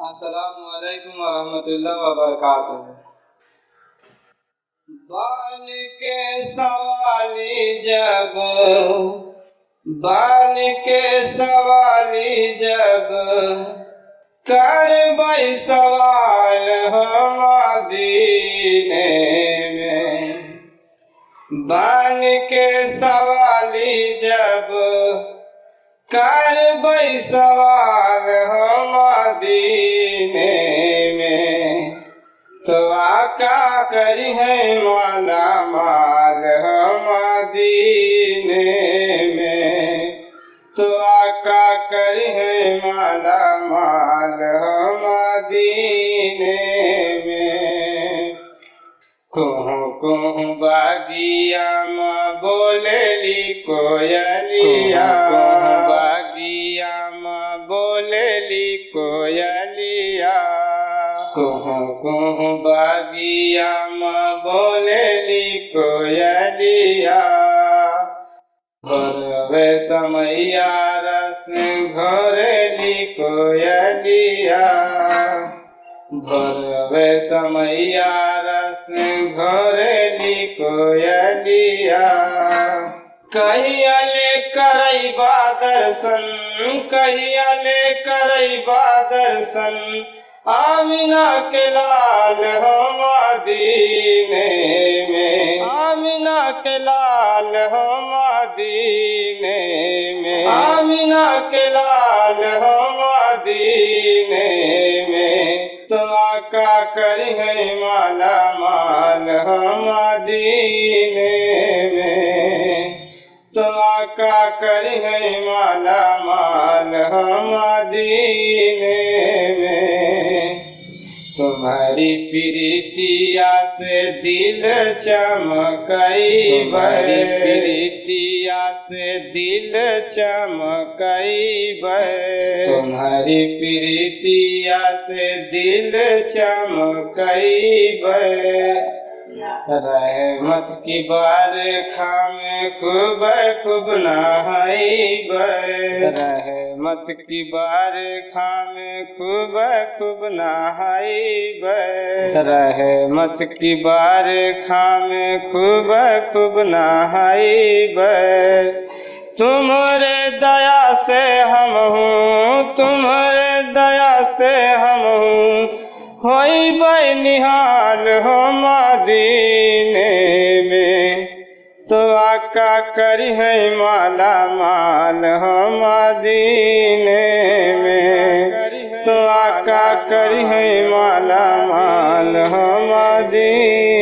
अस्सलामुअलैकुम वरहमतुल्लाहि वबरकातुहू। बान के सवाली जब बान के सवाली जब करबै सवाल हम मदीने में। बान के सवाली जब करबै सवाल हम मदीने में, तो आका करी है माला माल हम मदीने में। तो आका करी है माला माल हम मदीने में। कुहू कुहू बागिया माँ बोलेली कोयलिया, कुहू बागिया माँ बोलेली कोयलिया। कुहू कुहू बागिया माँ बोलेली कोयलिया। भरवे समैया रस घोरेली कोयलिया। भरवे समैया रस घोरेली कोयलिया। कहिया ले करैबा दर्शन, कहिया ले करैबा दर्शन, आमिना के लाल हो मदीने में। आमिना के लाल हो मदीने में। आमिना के लाल हो मदीने में। तो आका करी है माला माल हम मदीने में। तो आका करी है माला माल हम मदीने में। तुम्हारी प्रीतिया से दिल चमकई, तुम्हारी प्रीतिया से दिल चमकई। तुम्हारी प्रीतिया से दिल चमकई। रहमत की बारिशा में खूब खूब नहाइब। रहमत की बारिशा में खूब खूब नहाइब। रहमत की बारिशा में खूब खूब नहाइब। तुम्हारे दया से हम हूँ, तुम्हारे दया से हम हूँ, होइबै निहाल हो मदीने में। तो आका करी है माला माल हो मदीने में। तो आका करी है माला माल हो मदीने।